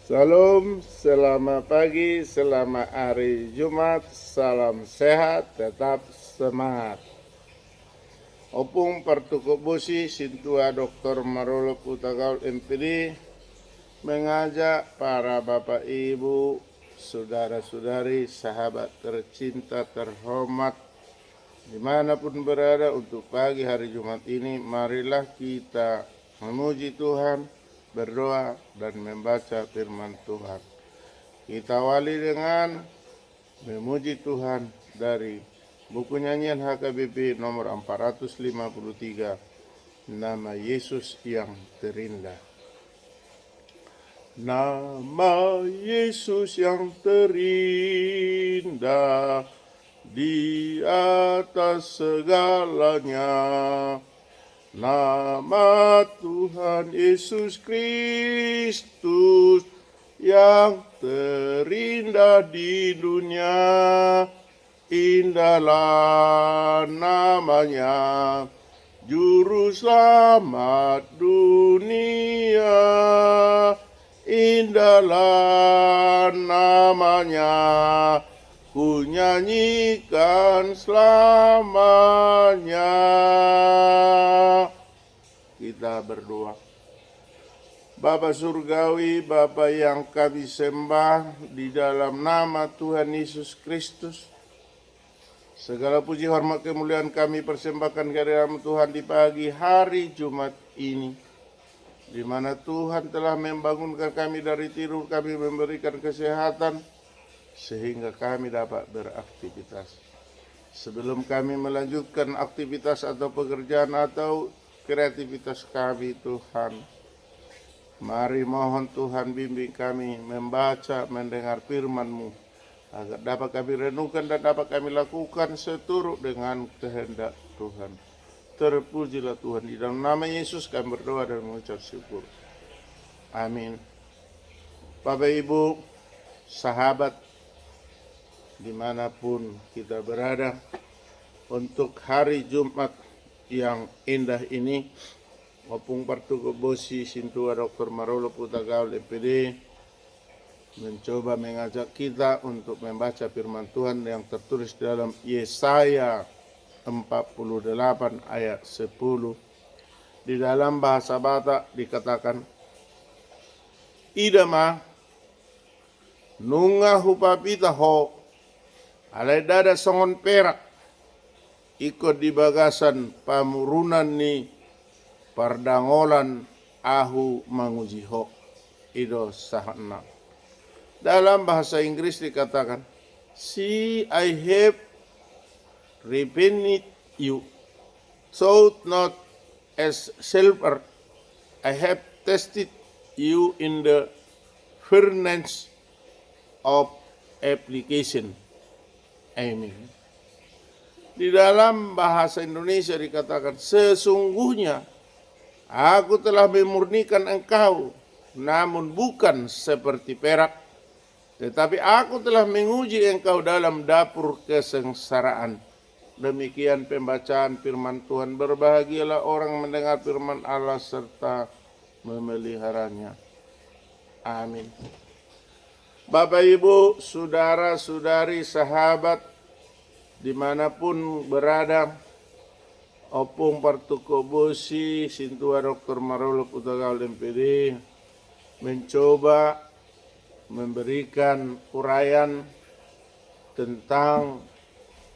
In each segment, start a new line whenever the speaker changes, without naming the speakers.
Salam, selamat pagi, selamat hari Jumat, salam sehat, tetap semangat. Opung Partukobosi, Sintua Dr. Marolo Putagaul MPD mengajak para bapak ibu, saudara-saudari, sahabat tercinta, terhormat dimanapun berada untuk pagi hari Jumat ini, marilah kita memuji Tuhan, berdoa dan membaca firman Tuhan. Kita awali dengan memuji Tuhan dari buku nyanyian HKBP nomor 453, Nama Yesus yang Terindah. Nama Yesus yang terindah di atas segalanya, nama Tuhan Yesus Kristus yang terindah di dunia, indahlah namanya, Juru Selamat dunia, indahlah namanya, ku nyanyikan selamanya. Kita berdoa. Bapa Surgawi, Bapa yang kami sembah di dalam nama Tuhan Yesus Kristus, segala puji hormat kemuliaan kami persembahkan kehadirat Tuhan di pagi hari Jumat ini, di mana Tuhan telah membangunkan kami dari tidur, kami memberikan kesehatan, sehingga kami dapat beraktivitas. Sebelum kami melanjutkan aktivitas atau pekerjaan atau kreativitas kami, Tuhan, mari mohon Tuhan bimbing kami membaca, mendengar firman-Mu, agar dapat kami renungkan dan dapat kami lakukan seturut dengan kehendak Tuhan. Terpujilah Tuhan, di dalam nama Yesus kami berdoa dan mengucap syukur. Amin. Bapak Ibu, sahabat dimanapun kita berada, untuk hari Jumat yang indah ini, Opung Partukobosi Sintua Dr. Marolo Putagaul MPD mencoba mengajak kita untuk membaca firman Tuhan yang tertulis dalam Yesaya 48 ayat 10. Di dalam bahasa Batak dikatakan, idama nunga hupapita ho alai dada songon perak ikut di bagasan pamurunan ni pardangolan ahu mangujiho ido sahana. Dalam bahasa Inggris dikatakan, see, I have repented you, thought not as silver, I have tested you in the furnace of application. Amin. Di dalam bahasa Indonesia dikatakan, sesungguhnya aku telah memurnikan engkau, namun bukan seperti perak, tetapi aku telah menguji engkau dalam dapur kesengsaraan. Demikian pembacaan firman Tuhan. Berbahagialah orang mendengar firman Allah serta memeliharanya. Amin. Bapak, Ibu, saudara-saudari, sahabat dimanapun berada, Opung Partukobosi Sintua Dr. Marolo Putagaul MPD mencoba memberikan uraian tentang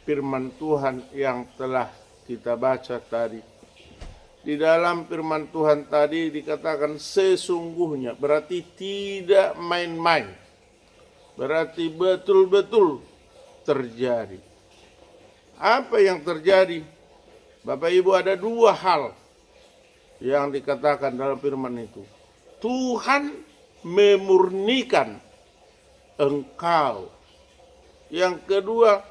firman Tuhan yang telah kita baca tadi. Di dalam firman Tuhan tadi dikatakan sesungguhnya, berarti tidak main-main, berarti betul-betul terjadi. Apa yang terjadi? Bapak Ibu, ada dua hal yang dikatakan dalam firman itu. Tuhan memurnikan engkau. Yang kedua,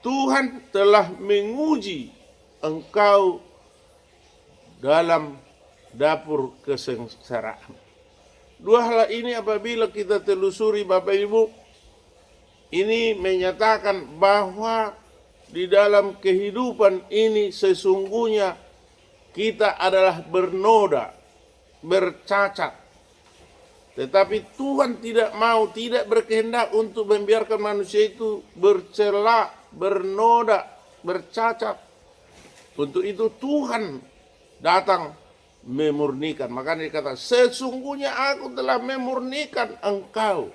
Tuhan telah menguji engkau dalam dapur kesengsaraan. Dua hal ini apabila kita telusuri, Bapak Ibu, ini menyatakan bahwa di dalam kehidupan ini sesungguhnya kita adalah bernoda, bercacat. Tetapi Tuhan tidak mau, tidak berkehendak untuk membiarkan manusia itu bercela, bernoda, bercacat. Untuk itu Tuhan datang memurnikan. Makanya dikata, sesungguhnya aku telah memurnikan engkau.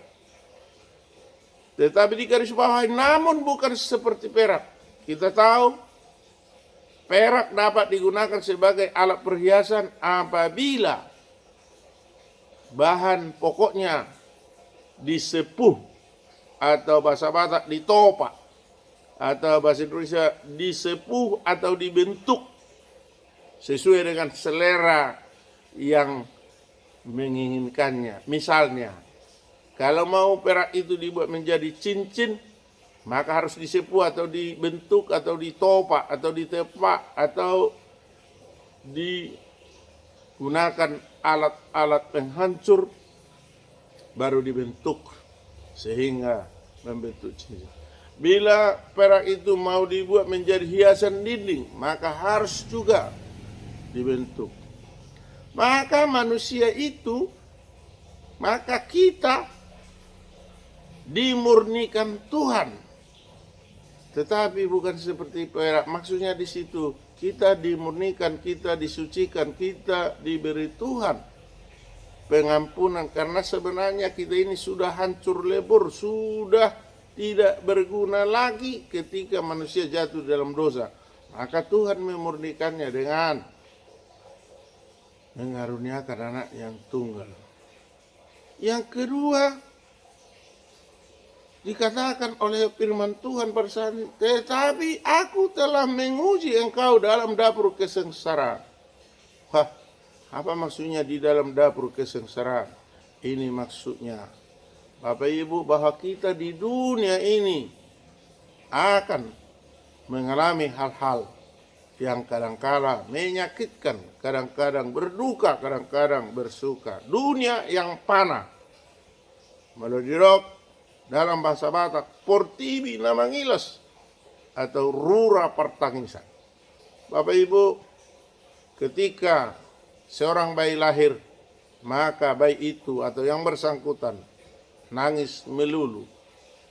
Tetapi di garis bawah, namun bukan seperti perak. Kita tahu perak dapat digunakan sebagai alat perhiasan apabila bahan pokoknya disepuh, atau bahasa Batak ditopak, atau bahasa Indonesia disepuh atau dibentuk sesuai dengan selera yang menginginkannya. Misalnya, kalau mau perak itu dibuat menjadi cincin, maka harus disepuh atau dibentuk atau ditopak atau ditepak atau digunakan alat-alat penghancur baru dibentuk sehingga membentuk cincin. Bila perak itu mau dibuat menjadi hiasan dinding, maka harus juga dibentuk. Maka manusia itu, maka kita dimurnikan Tuhan. Tetapi bukan seperti perak. Maksudnya di situ kita dimurnikan, kita disucikan, kita diberi Tuhan pengampunan. Karena sebenarnya kita ini sudah hancur lebur, sudah tidak berguna lagi ketika manusia jatuh dalam dosa. Maka Tuhan memurnikannya dengan mengaruniakan anak yang tunggal. Yang kedua, dikatakan oleh firman Tuhan pada saat ini, tetapi aku telah menguji engkau dalam dapur kesengsaraan. Wah, apa maksudnya di dalam dapur kesengsaraan? Ini maksudnya, Bapak Ibu, bahwa kita di dunia ini akan mengalami hal-hal yang kadang-kala menyakitkan, kadang-kadang berduka, kadang-kadang bersuka. Dunia yang panah, melodiok, dalam bahasa Batak, portibi na mangilas, atau rura pertangisan. Bapak Ibu, ketika seorang bayi lahir, maka bayi itu atau yang bersangkutan nangis melulu.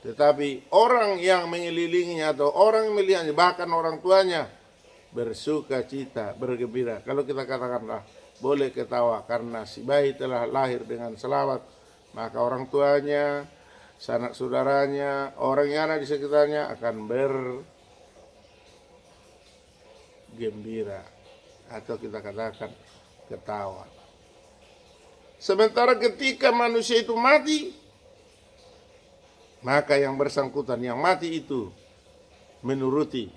Tetapi orang yang mengelilinginya atau orang yang melihatnya, bahkan orang tuanya, bersuka cita, bergembira. Kalau kita katakanlah boleh ketawa karena si bayi telah lahir dengan selamat, maka orang tuanya, sanak saudaranya, orang yang ada di sekitarnya akan bergembira, atau kita katakan ketawa. Sementara ketika manusia itu mati, maka yang bersangkutan, yang mati itu menuruti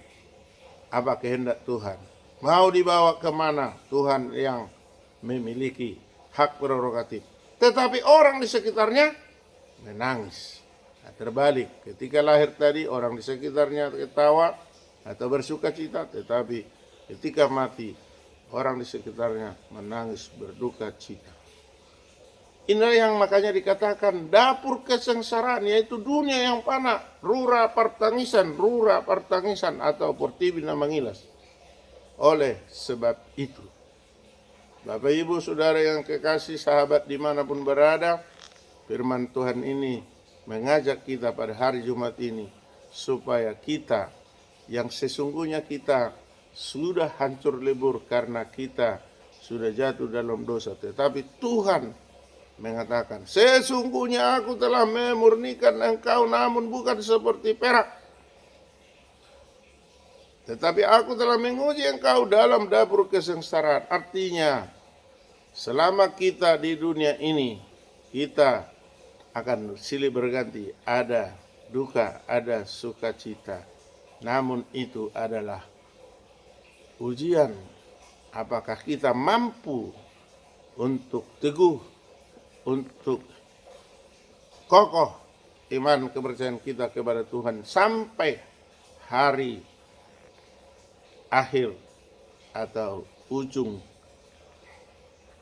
apa kehendak Tuhan. Mau dibawa kemana, Tuhan yang memiliki hak prerogatif. Tetapi orang di sekitarnya menangis. Nah, terbalik, ketika lahir tadi orang di sekitarnya ketawa atau bersuka cita, tetapi ketika mati orang di sekitarnya menangis berduka cita. Inilah yang makanya dikatakan dapur kesengsaraan, yaitu dunia yang panah, rura pertangisan atau portibi na mangilas. Oleh sebab itu, Bapak Ibu Saudara yang kekasih, sahabat dimanapun berada, firman Tuhan ini mengajak kita pada hari Jumat ini supaya kita yang sesungguhnya kita sudah hancur lebur karena kita sudah jatuh dalam dosa, tetapi Tuhan mengatakan, sesungguhnya aku telah memurnikan engkau, namun bukan seperti perak, tetapi aku telah menguji engkau dalam dapur kesengsaraan. Artinya, selama kita di dunia ini, kita akan silih berganti, ada duka, ada sukacita. Namun itu adalah ujian. Apakah kita mampu untuk teguh, untuk kokoh iman kepercayaan kita kepada Tuhan sampai hari akhir atau ujung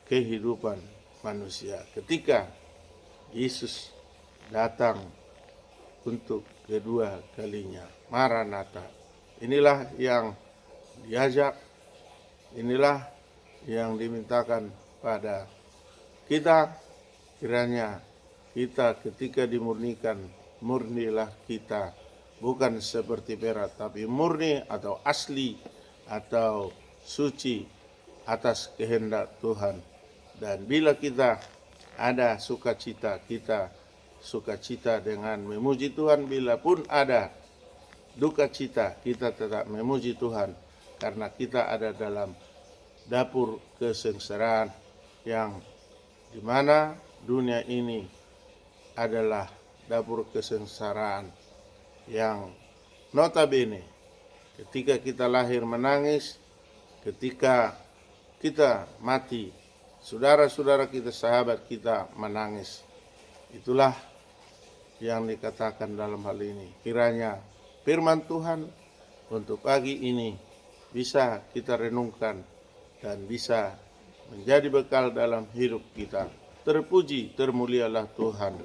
kehidupan manusia ketika Yesus datang untuk kedua kalinya. Maranatha. Inilah yang diajak, inilah yang dimintakan pada kita kiranya kita ketika dimurnikan, murnilah kita, bukan seperti perak, tapi murni atau asli atau suci atas kehendak Tuhan. Dan bila kita ada sukacita, kita sukacita dengan memuji Tuhan. Bila pun ada duka cita, kita tetap memuji Tuhan, karena kita ada dalam dapur kesengsaraan yang dimana dunia ini adalah dapur kesengsaraan yang notabene ketika kita lahir menangis, ketika kita mati saudara-saudara kita, sahabat kita menangis. Itulah yang dikatakan dalam hal ini. Kiranya firman Tuhan untuk pagi ini bisa kita renungkan dan bisa menjadi bekal dalam hidup kita. Terpuji, termulialah Tuhan.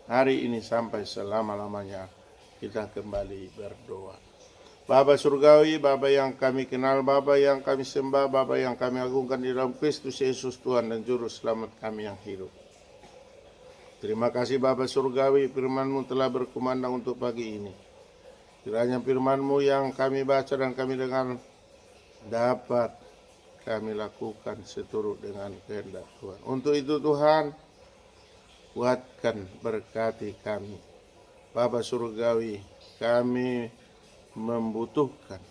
Hari ini sampai selama-lamanya kita kembali berdoa. Bapa Surgawi, Bapa yang kami kenal, Bapa yang kami sembah, Bapa yang kami agungkan di dalam Kristus Yesus Tuhan dan Juru Selamat kami yang hidup. Terima kasih Bapa Surgawi, firman-Mu telah berkumandang untuk pagi ini. Kiranya firman-Mu yang kami baca dan kami dengar dapat kami lakukan seturut dengan kehendak Tuhan. Untuk itu Tuhan, kuatkan, berkati kami. Bapa Surgawi, kami membutuhkan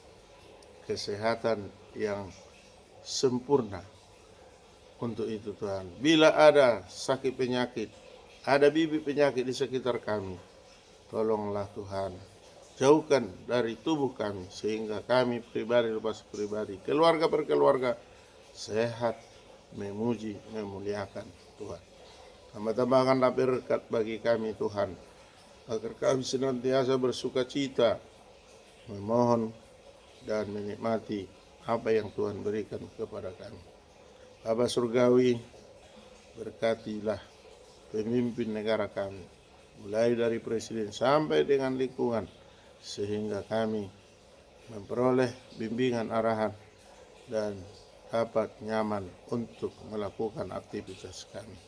kesehatan yang sempurna. Untuk itu Tuhan, bila ada sakit penyakit, ada bibit penyakit di sekitar kami, tolonglah Tuhan, jauhkan dari tubuh kami, sehingga kami pribadi lepas pribadi, keluarga per keluarga, sehat, memuji, memuliakan Tuhan. Tambah-tambahkanlah berkat bagi kami Tuhan, agar kami senantiasa bersuka cita, memohon dan menikmati apa yang Tuhan berikan kepada kami. Bapa Surgawi, berkatilah pemimpin negara kami, mulai dari presiden sampai dengan lingkungan, sehingga kami memperoleh bimbingan arahan dan dapat nyaman untuk melakukan aktivitas kami.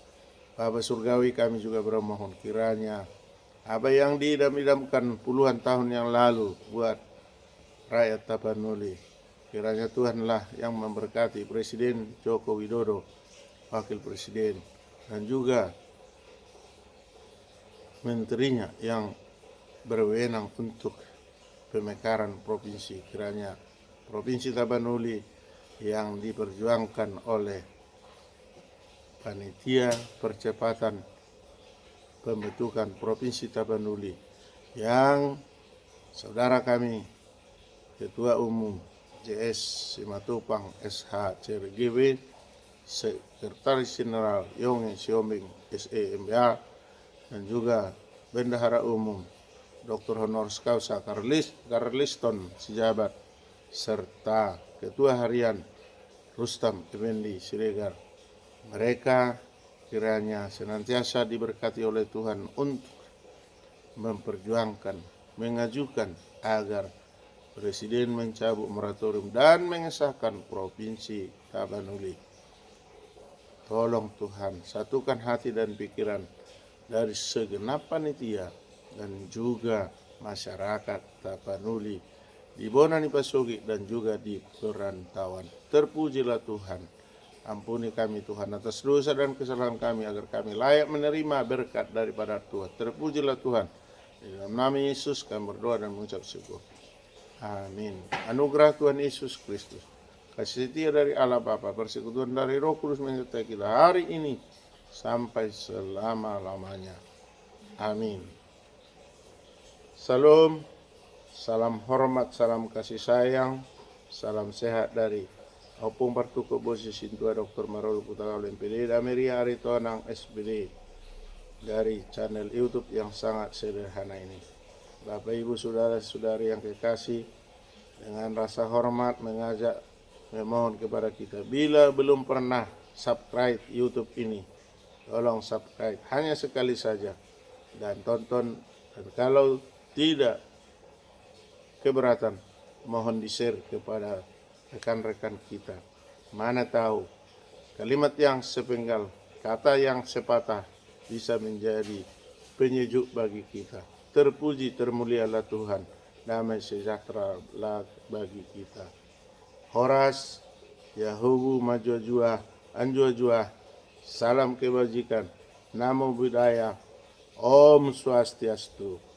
Bapa Surgawi, kami juga bermohon kiranya apa yang diidam-idamkan puluhan tahun yang lalu buat rakyat Tapanuli, kiranya Tuhanlah yang memberkati Presiden Joko Widodo, Wakil Presiden, dan juga menterinya yang berwenang untuk pemekaran provinsi. Kiranya Provinsi Tapanuli yang diperjuangkan oleh Panitia Percepatan Pembentukan Provinsi Tapanuli, yang saudara kami Ketua Umum JS Simatupang SH CRGW, Sekretaris Jenderal Yonge Siombing SEMBA, dan juga Bendahara Umum Dr. Honoris Causa Carliston Sijabat, serta Ketua Harian Rustam Effendi Siregar. Mereka kiranya senantiasa diberkati oleh Tuhan untuk memperjuangkan, mengajukan agar Presiden mencabut moratorium dan mengesahkan Provinsi Tapanuli. Tolong Tuhan, satukan hati dan pikiran dari segenap panitia dan juga masyarakat Tapanuli di Bonani Pasogi dan juga di perantauan. Terpujilah Tuhan. Ampuni kami Tuhan atas dosa dan kesalahan kami, agar kami layak menerima berkat daripada Tuhan. Terpujilah Tuhan. Di dalam nama Yesus kami berdoa dan mengucap syukur. Amin. Anugerah Tuhan Yesus Kristus, kasih setia dari Allah Bapa, persekutuan dari Roh Kudus menyertai kita hari ini sampai selama-lamanya. Amin. Salam, salam hormat, salam kasih sayang, salam sehat dari Opung Partuko Bosi Sintua Dr. Marolo Putakaul MPD Dameria Aritonang SBD dari channel YouTube yang sangat sederhana ini. Bapak Ibu Saudara-saudari yang kekasih, dengan rasa hormat mengajak, memohon kepada kita, bila belum pernah subscribe YouTube ini, tolong subscribe hanya sekali saja dan tonton, dan kalau tidak keberatan, mohon di-share kepada rekan-rekan kita. Mana tahu kalimat yang sepenggal, kata yang sepatah bisa menjadi penyejuk bagi kita. Terpuji termulialah Tuhan, damai sejahtera lah bagi kita. Horas, Yahubu majua-jua, anjua-jua, salam kebajikan, namo buddhaya, Om Swastiastu.